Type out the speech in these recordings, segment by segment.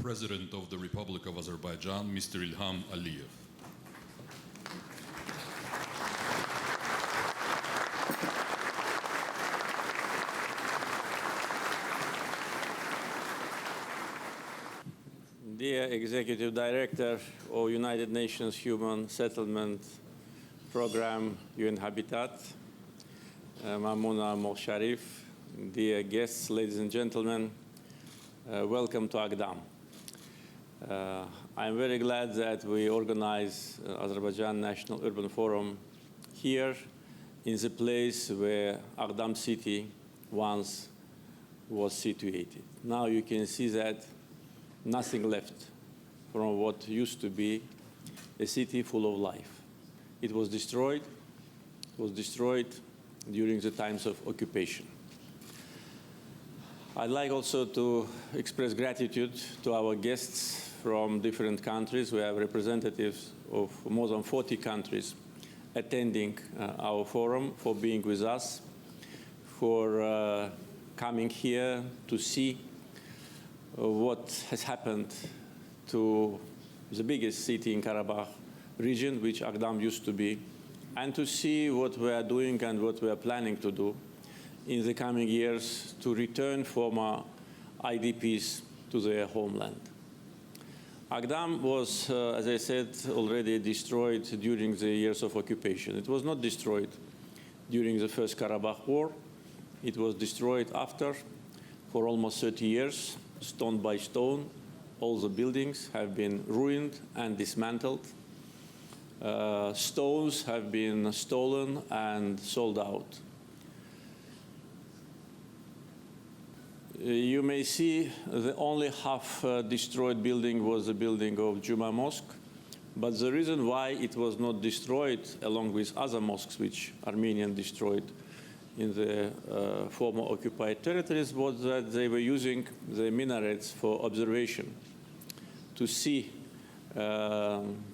President of the Republic of Azerbaijan, Mr. İlham Əliyev. Dear Executive Director of United Nations Human Settlement Program, UN Habitat, Mamouna Moghsharif, dear guests, ladies and gentlemen, welcome to Ağdam. I'm very glad that we organize Azerbaijan National Urban Forum here in the place where Ağdam city once was situated. Now you can see that nothing left from what used to be a city full of life. It was destroyed. It was destroyed during the times of occupation. I'd like also to express gratitude to our guests from different countries. We have representatives of more than 40 countries attending our forum, for being with us, for coming here to see what has happened to the biggest city in Karabakh region, which Ağdam used to be, and to see what we are doing and what we are planning to do in the coming years to return former IDPs to their homeland. Ağdam was, as I said, already destroyed during the years of occupation. It was not destroyed during the First Karabakh War. It was destroyed after, for almost 30 years, stone by stone. All the buildings have been ruined and dismantled. Stones have been stolen and sold out. You may see the only half destroyed building was the building of Juma Mosque, but the reason why it was not destroyed along with other mosques which Armenians destroyed in the former occupied territories was that they were using the minarets for observation to see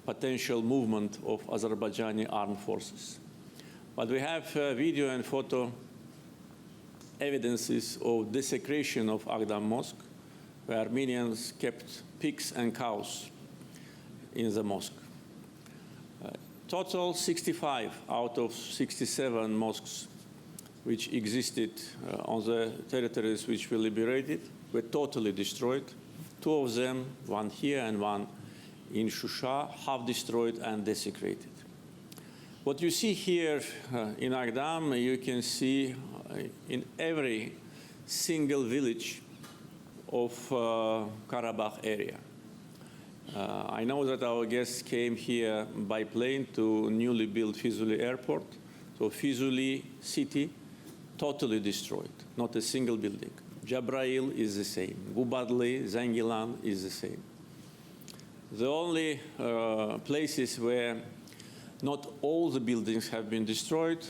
potential movement of Azerbaijani armed forces. But we have video and photo evidences of desecration of Ağdam Mosque, where Armenians kept pigs and cows in the mosque. Total 65 out of 67 mosques which existed on the territories which were liberated were totally destroyed. Two of them, one here and one in Shusha, half destroyed and desecrated. What you see here in Ağdam, you can see in every single village of Karabakh area. I know that our guests came here by plane to newly built Füzuli Airport. So Füzuli city, totally destroyed, not a single building. Jabrail is the same. Gubadli, Zengilan is the same. The only places where not all the buildings have been destroyed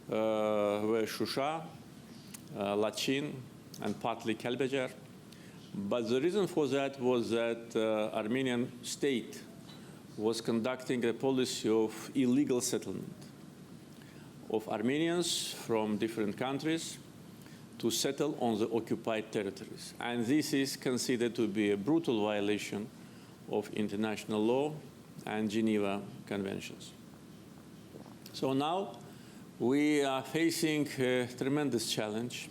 were Shusha, Lachin, and partly Kelbecer. But the reason for that was that Armenian state was conducting a policy of illegal settlement of Armenians from different countries to settle on the occupied territories. And this is considered to be a brutal violation of international law and Geneva Conventions. So now we are facing a tremendous challenge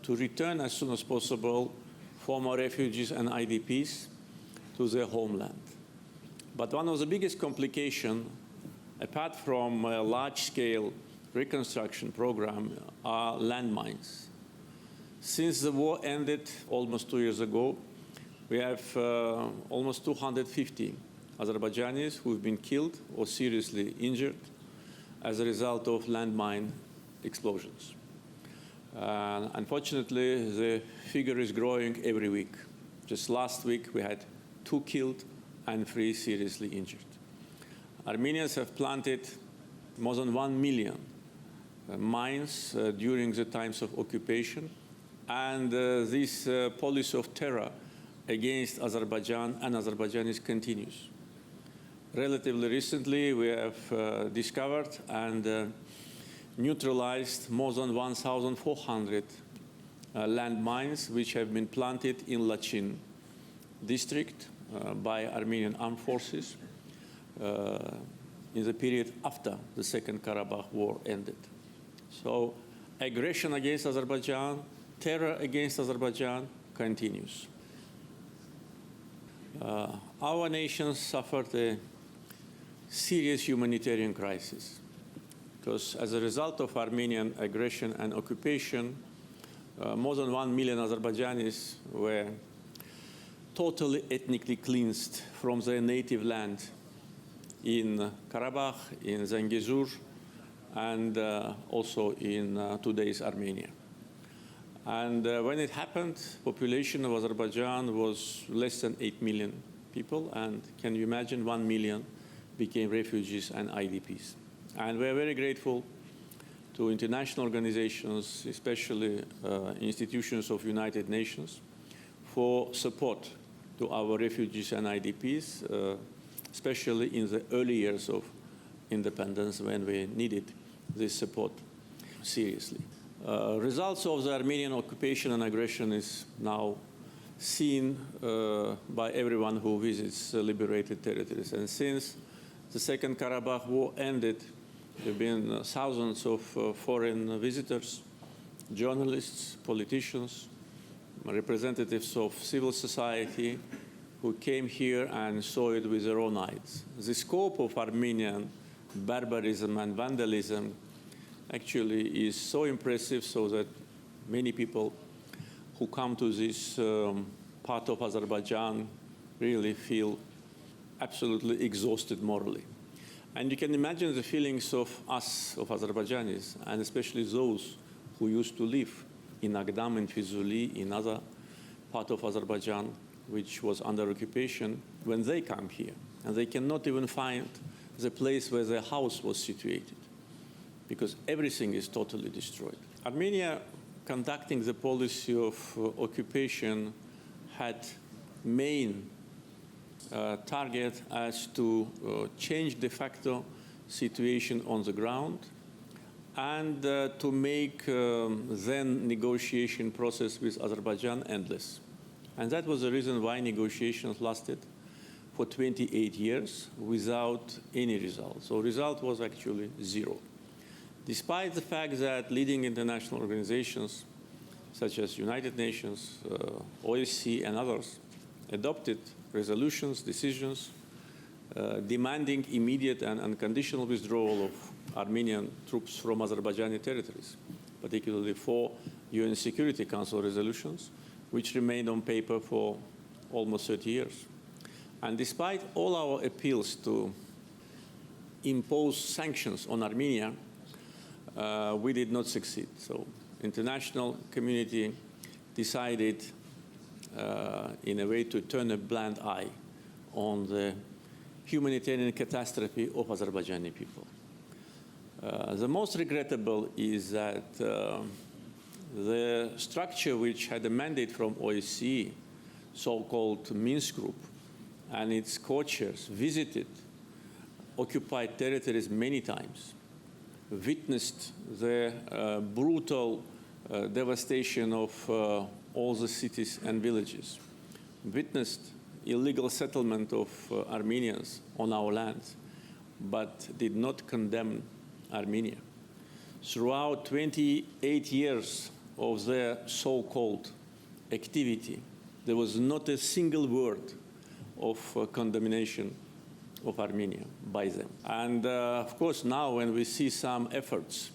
to return as soon as possible former refugees and IDPs to their homeland. But one of the biggest complications, apart from a large-scale reconstruction program, are landmines. Since the war ended almost 2 years ago, we have almost 250 Azerbaijanis who have been killed or seriously injured as a result of landmine explosions. Unfortunately, the figure is growing every week. Just last week, we had 2 killed and 3 seriously injured. Armenians have planted more than 1 million mines during the times of occupation, and this policy of terror against Azerbaijan and Azerbaijanis continues. Relatively recently, we have discovered and neutralized more than 1,400 landmines which have been planted in Lachin district by Armenian armed forces in the period after the Second Karabakh War ended. So aggression against Azerbaijan, terror against Azerbaijan continues. Our nation suffered a serious humanitarian crisis because as a result of Armenian aggression and occupation, more than 1 million Azerbaijanis were totally ethnically cleansed from their native land in Karabakh, in Zangezur, and also in today's Armenia. And when it happened, population of Azerbaijan was less than 8 million people, and can you imagine 1 million became refugees and IDPs. And we're very grateful to international organizations, especially institutions of United Nations, for support to our refugees and IDPs, especially in the early years of independence when we needed this support seriously. Results of the Armenian occupation and aggression is now seen by everyone who visits liberated territories. And since the Second Karabakh War ended, there have been thousands of foreign visitors, journalists, politicians, representatives of civil society who came here and saw it with their own eyes. The scope of Armenian barbarism and vandalism actually is so impressive so that many people who come to this part of Azerbaijan really feel absolutely exhausted morally. And you can imagine the feelings of us, of Azerbaijanis, and especially those who used to live in Ağdamda, in Füzuli, in other part of Azerbaijan, which was under occupation, when they come here. And they cannot even find the place where their house was situated, because everything is totally destroyed. Armenia, conducting the policy of occupation, had main target as to change de facto situation on the ground and to make then negotiation process with Azerbaijan endless. And that was the reason why negotiations lasted for 28 years without any result. So result was actually zero. Despite the fact that leading international organizations such as United Nations, OSCE and others adopted resolutions, decisions, demanding immediate and unconditional withdrawal of Armenian troops from Azerbaijani territories, particularly 4 UN Security Council resolutions, which remained on paper for almost 30 years. And despite all our appeals to impose sanctions on Armenia, we did not succeed. So international community decided in a way to turn a blind eye on the humanitarian catastrophe of Azerbaijani people. The most regrettable is that the structure which had a mandate from OSCE, so-called Minsk Group, and its co-chairs visited occupied territories many times, witnessed the brutal devastation of all the cities and villages, witnessed illegal settlement of Armenians on our lands, but did not condemn Armenia. Throughout 28 years of their so-called activity, there was not a single word of condemnation of Armenia by them. And of course, now when we see some efforts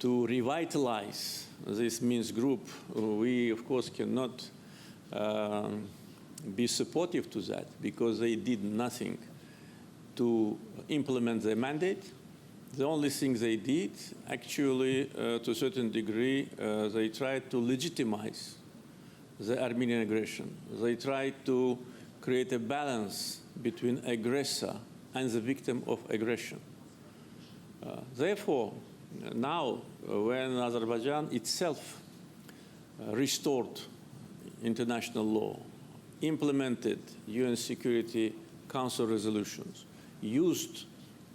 to revitalize this Minsk group, we of course cannot be supportive to that because they did nothing to implement their mandate. The only thing they did, actually, to a certain degree, they tried to legitimize the Armenian aggression. They tried to create a balance between aggressor and the victim of aggression. Therefore, now, when Azerbaijan itself restored international law, implemented UN Security Council resolutions, used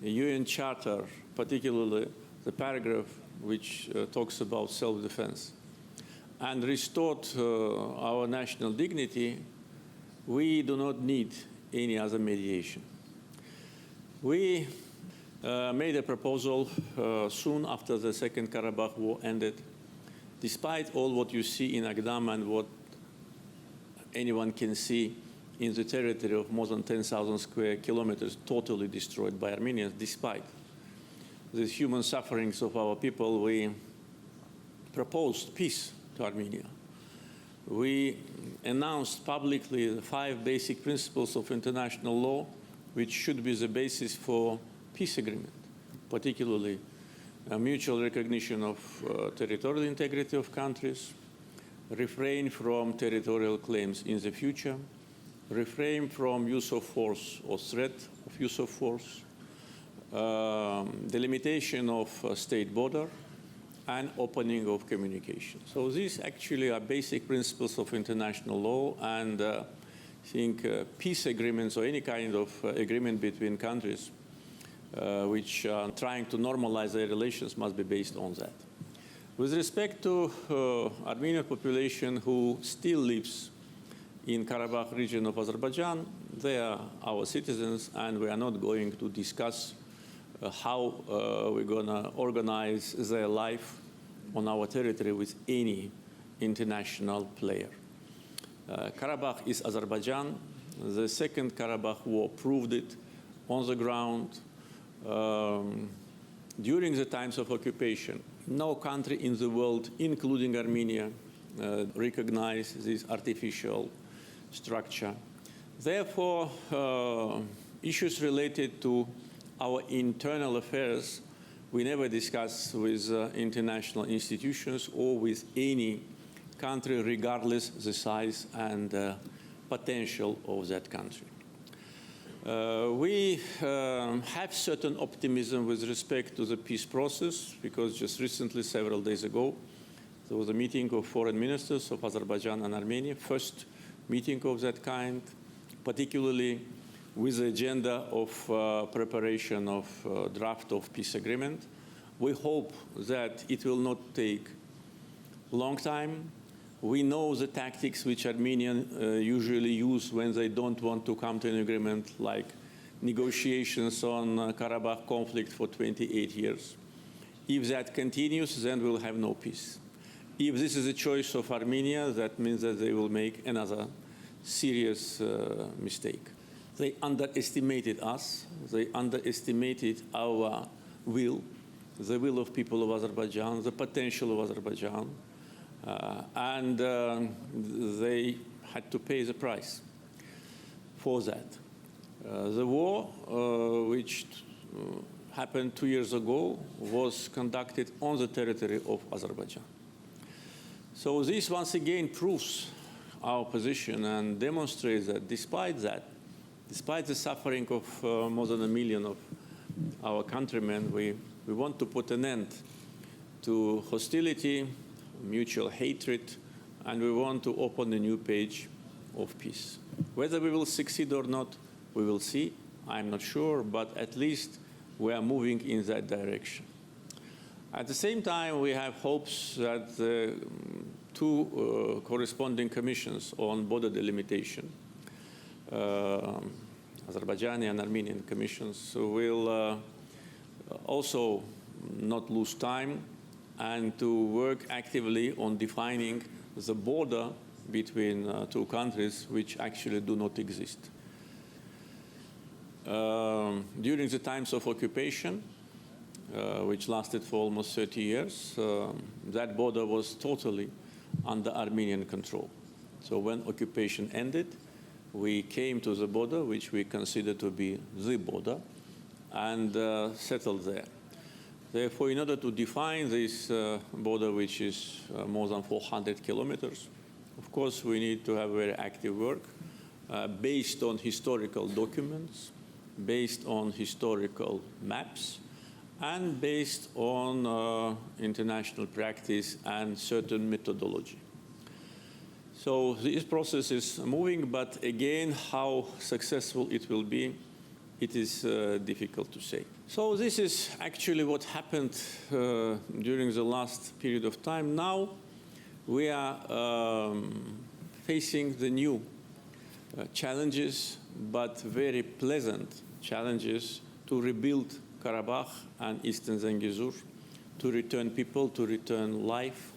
the UN Charter, particularly the paragraph which talks about self-defense, and restored our national dignity, we do not need any other mediation. We made a proposal soon after the Second Karabakh War ended. Despite all what you see in Ağdamda and what anyone can see in the territory of more than 10,000 square kilometers totally destroyed by Armenians, despite the human sufferings of our people, we proposed peace to Armenia. We announced publicly the 5 basic principles of international law, which should be the basis for peace agreement, particularly a mutual recognition of territorial integrity of countries, refrain from territorial claims in the future, refrain from use of force or threat of use of force, delimitation of state border, and opening of communication. So these actually are basic principles of international law, and I think peace agreements or any kind of agreement between countries which are trying to normalize their relations must be based on that. With respect to Armenian population who still lives in Karabakh region of Azerbaijan, they are our citizens, and we are not going to discuss how we're going to organize their life on our territory with any international player. Karabakh is Azerbaijan. The Second Karabakh War proved it on the ground. During the times of occupation, no country in the world, including Armenia, recognized this artificial structure. Therefore, issues related to our internal affairs, we never discuss with international institutions or with any country, regardless the size and potential of that country. We have certain optimism with respect to the peace process, because just recently, several days ago, there was a meeting of foreign ministers of Azerbaijan and Armenia, first meeting of that kind, particularly with the agenda of preparation of draft of peace agreement. We hope that it will not take a long time. We know the tactics which Armenians usually use when they don't want to come to an agreement, like negotiations on Karabakh conflict for 28 years. If that continues, then we'll have no peace. If this is a choice of Armenia, that means that they will make another serious mistake. They underestimated us. They underestimated our will, the will of people of Azerbaijan, the potential of Azerbaijan. And they had to pay the price for that. The war, which happened 2 years ago, was conducted on the territory of Azerbaijan. So this once again proves our position and demonstrates that despite the suffering of more than 1 million of our countrymen, we want to put an end to hostility, mutual hatred, and we want to open a new page of peace. Whether we will succeed or not, we will see. I'm not sure, but at least we are moving in that direction. At the same time, we have hopes that the 2 corresponding commissions on border delimitation, Azerbaijani and Armenian commissions, will also not lose time and to work actively on defining the border between 2 countries which actually do not exist. During the times of occupation, which lasted for almost 30 years, that border was totally under Armenian control. So when occupation ended, we came to the border, which we consider to be the border, and settled there. Therefore, in order to define this border, which is more than 400 kilometers, of course, we need to have very active work based on historical documents, based on historical maps, and based on international practice and certain methodology. So this process is moving, but again, how successful it will be, it is difficult to say. So this is actually what happened during the last period of time. Now we are facing the new challenges, but very pleasant challenges to rebuild Karabakh and Eastern Zengezur, to return people, to return life,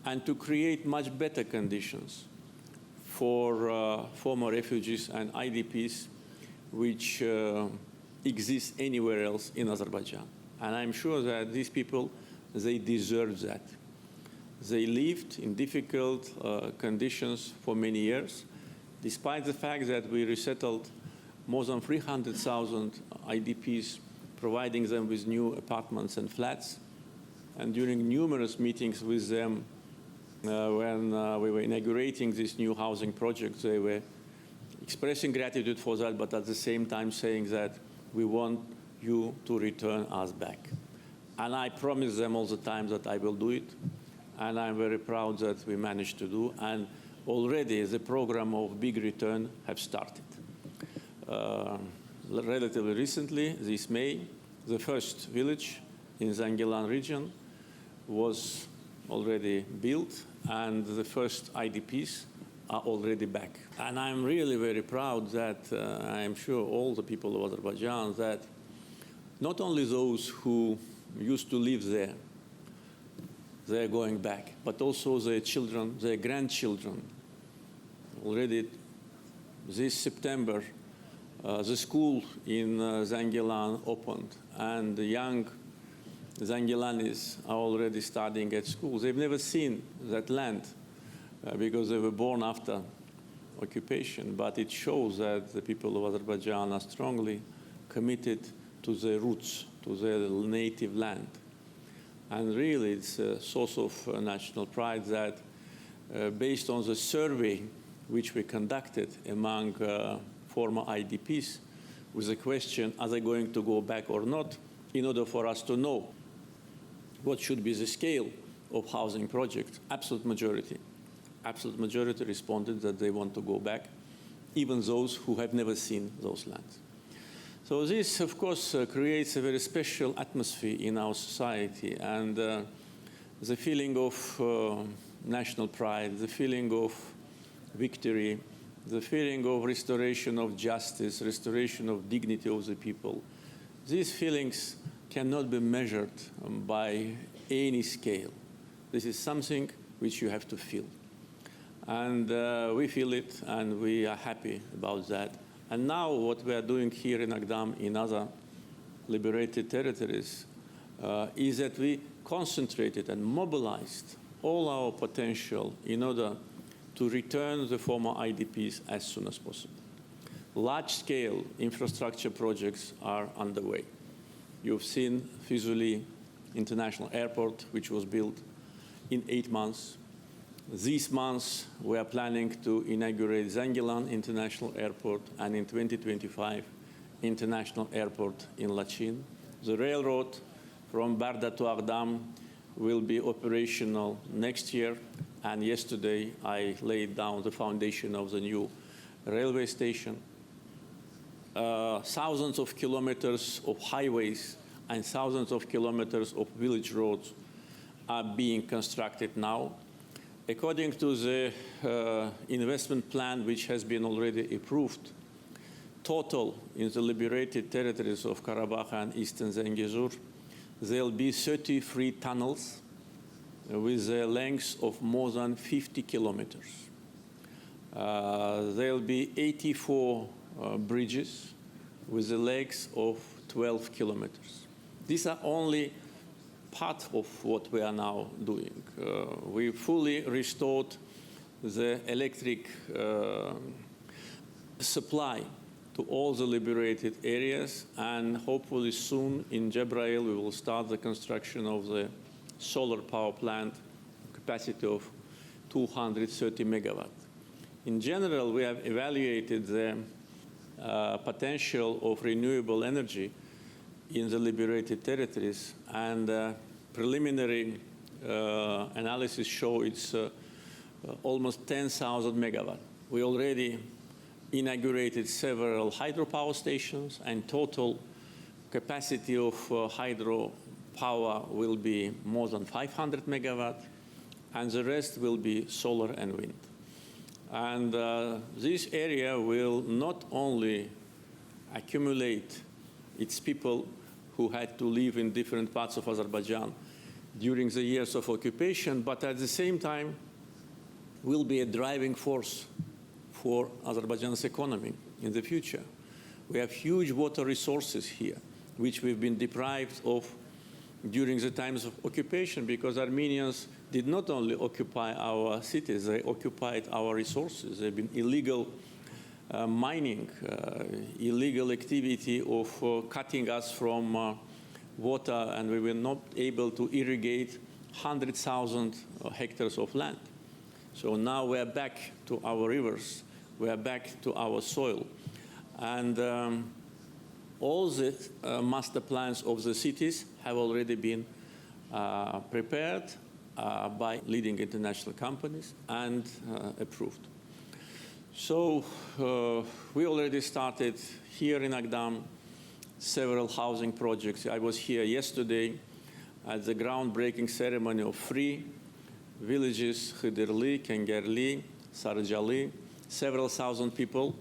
and to create much better conditions for former refugees and IDPs which exist anywhere else in Azerbaijan. And I'm sure that these people, they deserve that. They lived in difficult conditions for many years, despite the fact that we resettled more than 300,000 IDPs, providing them with new apartments and flats. And during numerous meetings with them, when we were inaugurating this new housing project, they were expressing gratitude for that, but at the same time saying that we want you to return us back. And I promise them all the time that I will do it. And I'm very proud that we managed to do. And already the program of big return have started. Relatively recently, this May, the first village in Zangilan region was already built, and the first IDPs are already back. And I'm really very proud that I'm sure all the people of Azerbaijan, that not only those who used to live there, they're going back, but also their children, their grandchildren. Already this September, the school in Zangilan opened, and the young Zangilanis are already studying at school. They've never seen that land because they were born after occupation, but it shows that the people of Azerbaijan are strongly committed to their roots, to their native land. And really, it's a source of national pride that, based on the survey which we conducted among former IDPs, with the question, are they going to go back or not, in order for us to know what should be the scale of housing projects, absolute majority responded that they want to go back, even those who have never seen those lands. So this, of course, creates a very special atmosphere in our society, and the feeling of national pride, the feeling of victory, the feeling of restoration of justice, restoration of dignity of the people. These feelings cannot be measured by any scale. This is something which you have to feel. And we feel it, and we are happy about that. And now what we are doing here in Ağdam, in other liberated territories, is that we concentrated and mobilized all our potential in order to return the former IDPs as soon as possible. Large-scale infrastructure projects are underway. You've seen Füzuli International Airport, which was built in 8 months. This month, we are planning to inaugurate Zangilan International Airport, and in 2025, International Airport in Lachin. The railroad from Barda to Ağdam will be operational next year, and yesterday I laid down the foundation of the new railway station. Thousands of kilometers of highways and thousands of kilometers of village roads are being constructed now. According to the investment plan, which has been already approved, total in the liberated territories of Karabakh and Eastern Zengezur, there will be 33 tunnels with a length of more than 50 kilometers. There will be 84 bridges with a length of 12 kilometers. These are only part of what we are now doing. We fully restored the electric supply to all the liberated areas, and hopefully soon in Jebrail we will start the construction of the solar power plant, capacity of 230 megawatt. In general, we have evaluated the potential of renewable energy in the liberated territories, and preliminary analysis show it's almost 10,000 megawatt. We already inaugurated several hydropower stations, and total capacity of hydropower will be more than 500 megawatt, and the rest will be solar and wind. And this area will not only accumulate its people who had to live in different parts of Azerbaijan during the years of occupation, but at the same time will be a driving force for Azerbaijan's economy in the future. We have huge water resources here, which we've been deprived of during the times of occupation, because Armenians did not only occupy our cities, they occupied our resources. They've been illegal mining, illegal activity of cutting us from water, and we were not able to irrigate 100,000 hectares of land. So now we are back to our rivers, we are back to our soil. And all the master plans of the cities have already been prepared by leading international companies and approved. So we already started here in Ağdam several housing projects. I was here yesterday at the groundbreaking ceremony of 3 villages, Hıdırlı, Kengerli, Sarıcalı. Several thousand people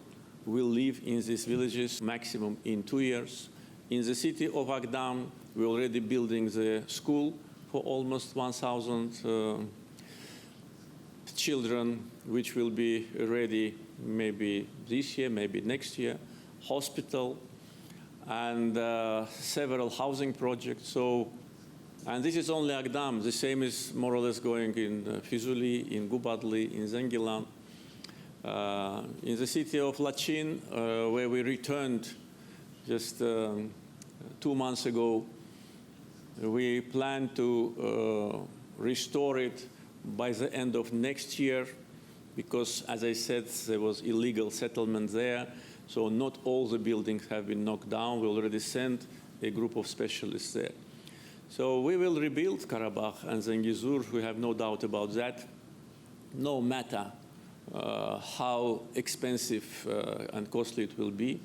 will live in these villages maximum in 2 years. In the city of Ağdam, we're already building the school for almost 1,000 children, which will be ready maybe this year, maybe next year. Hospital and several housing projects. So, and this is only Ağdam. The same is more or less going in Füzuli, in Gubadli, in Zengilan. In the city of Lachin, where we returned just 2 months ago, we plan to restore it by the end of next year, because, as I said, there was illegal settlement there, so not all the buildings have been knocked down. We already sent a group of specialists there. So we will rebuild Karabakh and Zengizur, we have no doubt about that, no matter how expensive and costly it will be.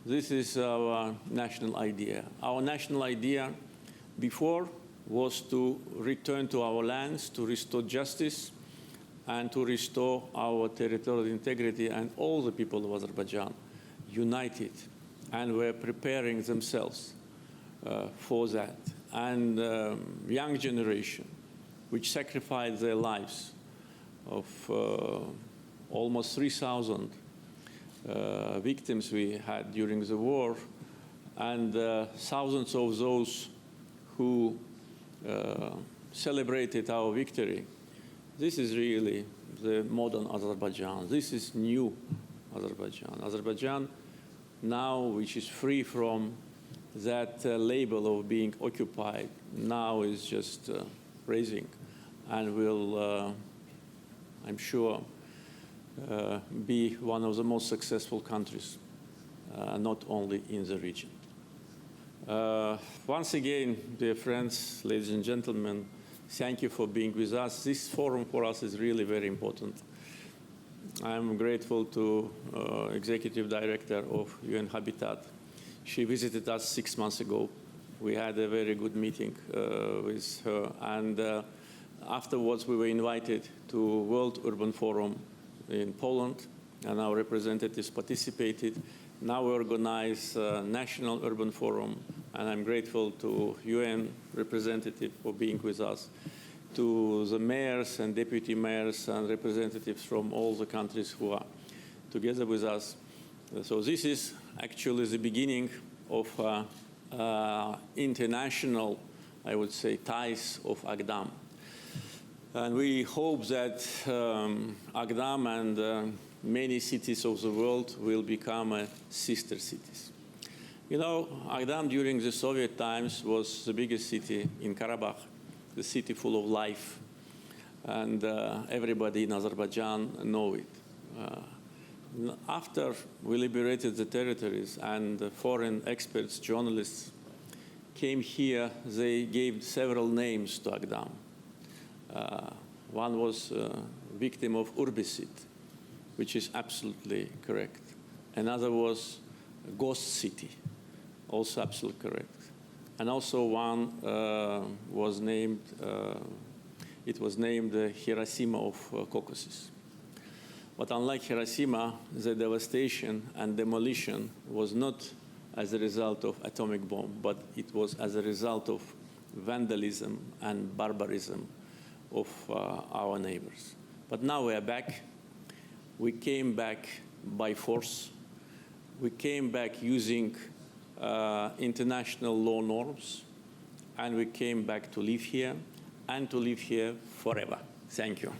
This is our national idea. Our national idea before was to return to our lands, to restore justice, and to restore our territorial integrity, and all the people of Azerbaijan united and were preparing themselves for that. And young generation, which sacrificed their lives of almost 3,000 victims we had during the war, and thousands of those who celebrated our victory. This is really the modern Azerbaijan. This is new Azerbaijan. Azerbaijan now, which is free from that label of being occupied, now is just raising and will, I'm sure, be one of the most successful countries, not only in the region. Once again, dear friends, ladies and gentlemen, thank you for being with us. This forum for us is really very important. I'm grateful to Executive Director of UN Habitat. She visited us 6 months ago. We had a very good meeting with her. And afterwards, we were invited to World Urban Forum in Poland, and our representatives participated. Now we organize a National Urban Forum, and I'm grateful to UN representative for being with us, to the mayors and deputy mayors and representatives from all the countries who are together with us. So this is actually the beginning of international, I would say, ties of Ağdam. And we hope that Ağdam and many cities of the world will become sister cities. You know, Ağdam during the Soviet times was the biggest city in Karabakh, the city full of life, and everybody in Azerbaijan know it. After we liberated the territories and foreign experts, journalists came here, they gave several names to Ağdam. One was victim of urbicide, which is absolutely correct. Another was ghost city, also absolutely correct. And also one was named, it was named Hiroshima of Caucasus. But unlike Hiroshima, the devastation and demolition was not as a result of atomic bomb, but it was as a result of vandalism and barbarism of our neighbors. But now we are back. We came back by force. We came back using international law norms, and we came back to live here and to live here forever. Thank you.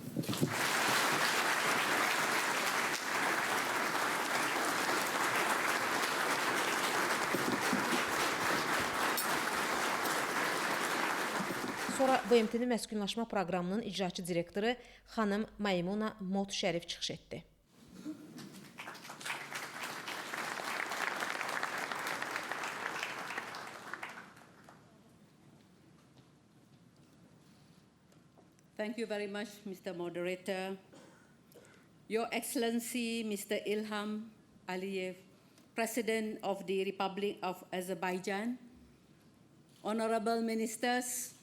Sonra BMT-nin məskunlaşma proqramının icraçı direktoru xanım Maymuna Mot Şərif çıxış etdi. Thank you very much, Mr. Moderator. Your Excellency, Mr. İlham Əliyev, President of the Republic of Azerbaijan, Honorable Ministers,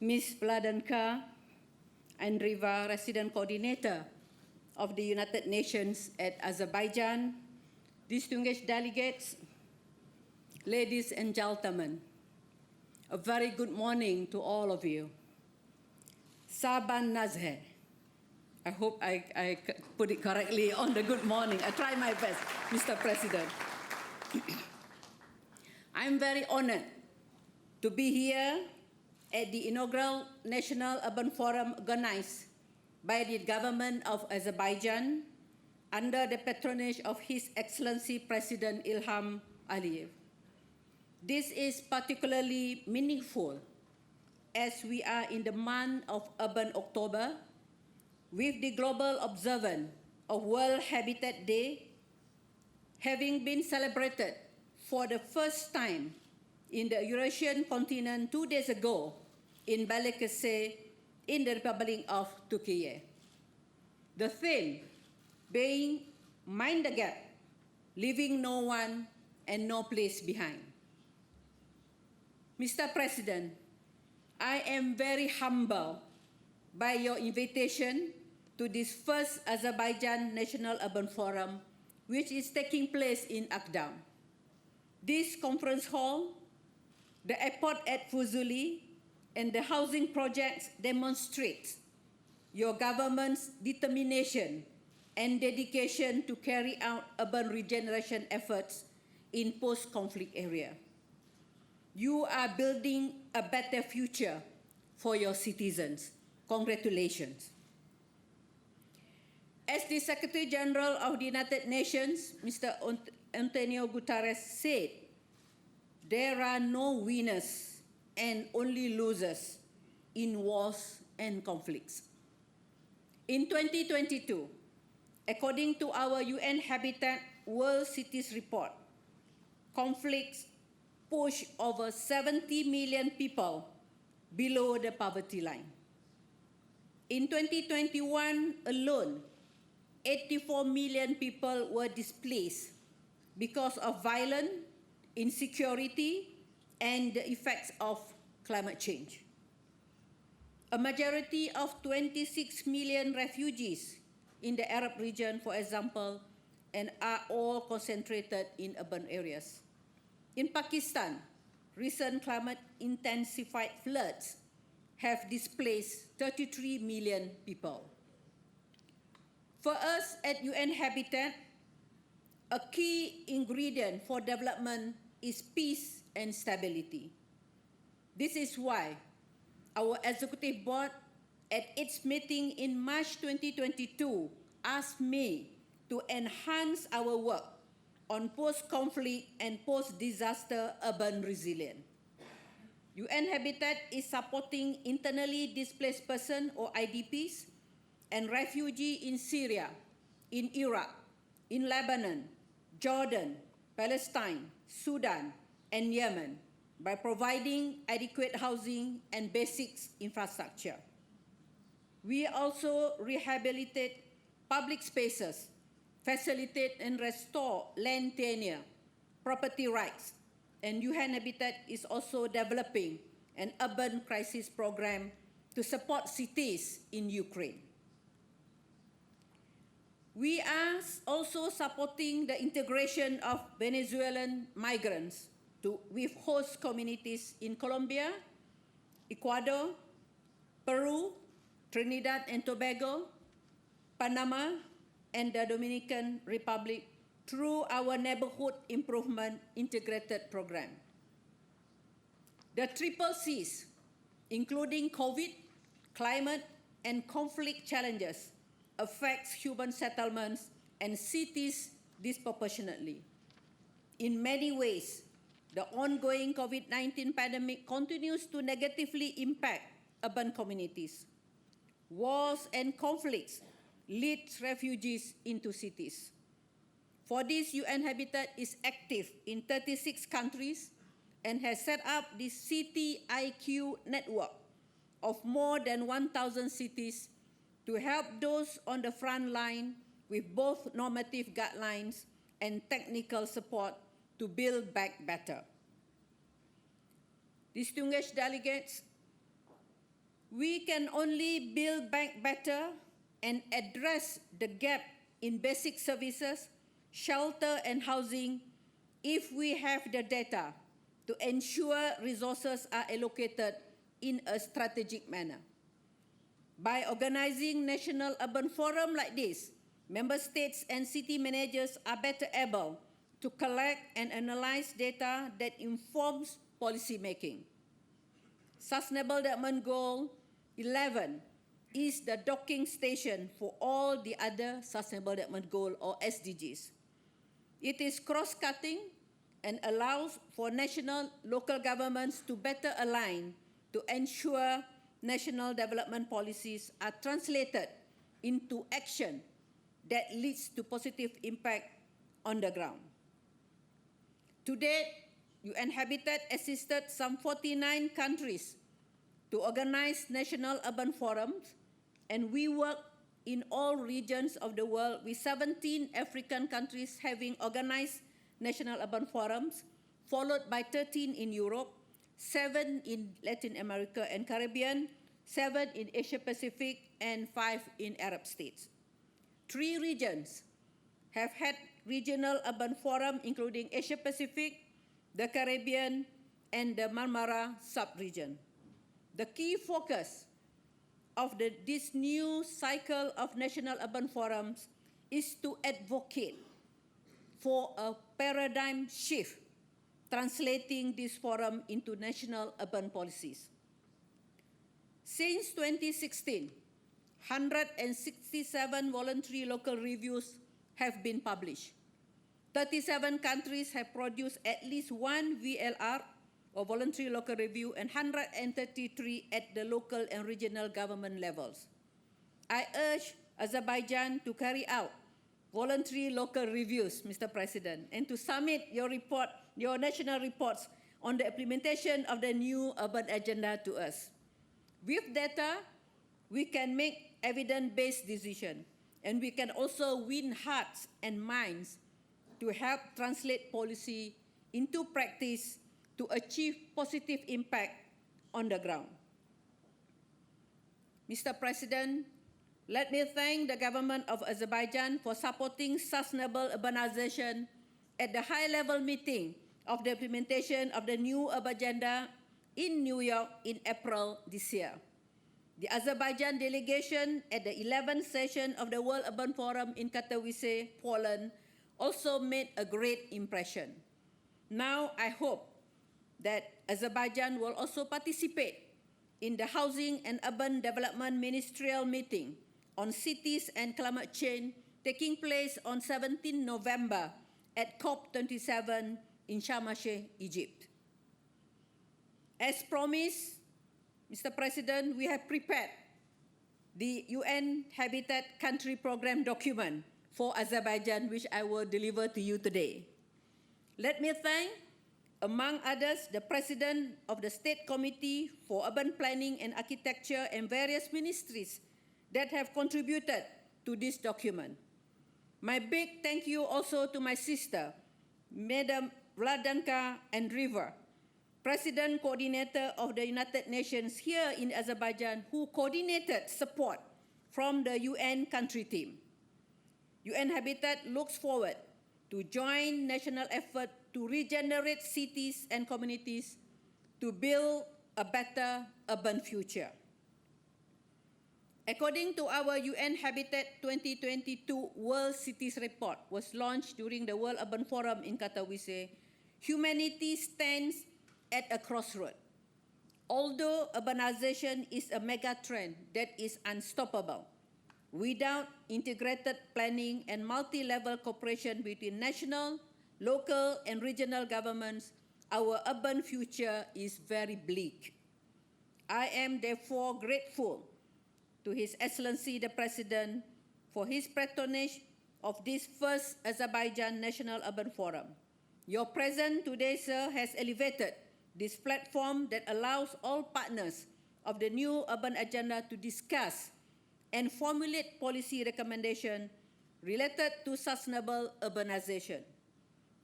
Ms. Vladanka Andreeva, Resident Coordinator of the United Nations at Azerbaijan, distinguished delegates, ladies and gentlemen, a very good morning to all of you. Saban Nazhe. I hope I put it correctly on the good morning. I try my best, Mr. President. I'm very honored to be here at the inaugural National Urban Forum organized by the government of Azerbaijan under the patronage of His Excellency President İlham Əliyev. This is particularly meaningful as we are in the month of Urban October with the global observance of World Habitat Day having been celebrated for the first time in the Eurasian continent 2 days ago in Balıkesir in the Republic of Turkey. The theme being Mind the Gap, leaving no one and no place behind. Mr. President, I am very humbled by your invitation to this first Azerbaijan National Urban Forum, which is taking place in Ağdamda. This conference hall, the airport at Fuzuli, and the housing projects demonstrate your government's determination and dedication to carry out urban regeneration efforts in post-conflict area. You are building a better future for your citizens. Congratulations. As the Secretary General of the United Nations, Mr. Antonio Guterres said, there are no winners and only losers in wars and conflicts. In 2022, according to our UN Habitat World Cities Report, conflicts push over 70 million people below the poverty line. In 2021 alone, 84 million people were displaced because of violence, insecurity, and the effects of climate change. A majority of 26 million refugees in the Arab region, for example, and are all concentrated in urban areas. In Pakistan, recent climate-intensified floods have displaced 33 million people. For us at UN Habitat, a key ingredient for development is peace and stability. This is why our executive board at its meeting in March 2022 asked me to enhance our work on post-conflict and post-disaster urban resilience. UN Habitat is supporting internally displaced persons or IDPs and refugees in Syria, in Iraq, in Lebanon, Jordan, Palestine, Sudan, and Yemen by providing adequate housing and basic infrastructure. We also rehabilitate public spaces, facilitate and restore land tenure, property rights, and UN Habitat is also developing an urban crisis program to support cities in Ukraine. We are also supporting the integration of Venezuelan migrants with host communities in Colombia, Ecuador, Peru, Trinidad and Tobago, Panama, and the Dominican Republic through our Neighborhood Improvement Integrated Program. The triple Cs, including COVID, climate, and conflict challenges, affects human settlements and cities disproportionately. In many ways, the ongoing COVID-19 pandemic continues to negatively impact urban communities. Wars and conflicts lead refugees into cities. For this, UN Habitat is active in 36 countries and has set up the City IQ network of more than 1,000 cities to help those on the front line with both normative guidelines and technical support to build back better. Distinguished delegates, we can only build back better and address the gap in basic services, shelter and housing if we have the data to ensure resources are allocated in a strategic manner. By organizing national urban forum like this, member states and city managers are better able to collect and analyze data that informs policy making. Sustainable Development Goal 11 is the docking station for all the other Sustainable Development Goal or SDGs. It is cross-cutting and allows for national, local governments to better align to ensure national development policies are translated into action that leads to positive impact on the ground. To date, UN Habitat assisted some 49 countries to organize national urban forums, and we work in all regions of the world with 17 African countries having organized national urban forums, followed by 13 in Europe, 7 in Latin America and Caribbean, 7 in Asia Pacific, and 5 in Arab states. 3 regions have had regional urban forum, including Asia Pacific, the Caribbean, and the Marmara sub-region. The key focus of this new cycle of national urban forums is to advocate for a paradigm shift, translating this forum into national urban policies. Since 2016, 167 voluntary local reviews have been published. 37 countries have produced at least one VLR, or voluntary local review, and 133 at the local and regional government levels. I urge Azerbaijan to carry out voluntary local reviews, Mr. President, and to submit your report, your national reports on the implementation of the new urban agenda to us. With data, we can make evidence-based decisions, and we can also win hearts and minds to help translate policy into practice to achieve positive impact on the ground. Mr. President, let me thank the government of Azerbaijan for supporting sustainable urbanization at the high-level meeting of the implementation of the new urban agenda in New York in April this year. The Azerbaijan delegation at the 11th session of the World Urban Forum in Katowice, Poland, also made a great impression. Now I hope that Azerbaijan will also participate in the Housing and Urban Development Ministerial Meeting on Cities and Climate Change taking place on 17 November at COP27 in Sharm el-Sheikh, Egypt. As promised, Mr. President, we have prepared the UN Habitat Country Program document for Azerbaijan, which I will deliver to you today. Let me thank, among others, the President of the State Committee for Urban Planning and Architecture and various ministries that have contributed to this document. My big thank you also to my sister, Madam Vladanka Andreeva, President Coordinator of the United Nations here in Azerbaijan, who coordinated support from the UN country team. UN Habitat looks forward to join national effort to regenerate cities and communities to build a better urban future. According to our UN Habitat 2022 World Cities Report, was launched during the World Urban Forum in Katowice, humanity stands at a crossroad. Although urbanization is a mega trend that is unstoppable, without integrated planning and multi-level cooperation between national, local, and regional governments, our urban future is very bleak. I am therefore grateful to His Excellency the President for his patronage of this first Azerbaijan National Urban Forum. Your presence today, sir, has elevated this platform that allows all partners of the new urban agenda to discuss and formulate policy recommendations related to sustainable urbanization.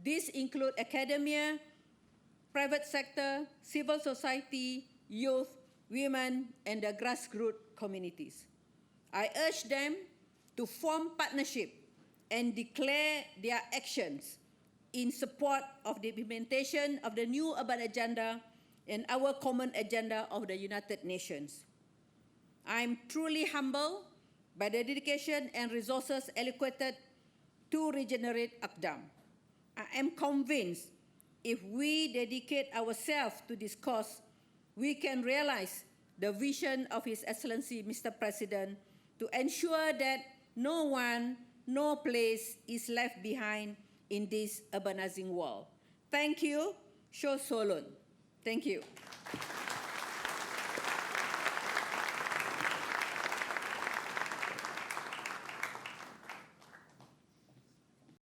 These include academia, private sector, civil society, youth, women, and the grassroots communities. I urge them to form partnership and declare their actions in support of the implementation of the new urban agenda and our common agenda of the United Nations. I am truly humbled by the dedication and resources allocated to regenerate Agdam. I am convinced if we dedicate ourselves to this cause, we can realize the vision of His Excellency, Mr. President, to ensure that no one, no place is left behind in this urbanizing world. Thank you. Sho Solon. Thank you.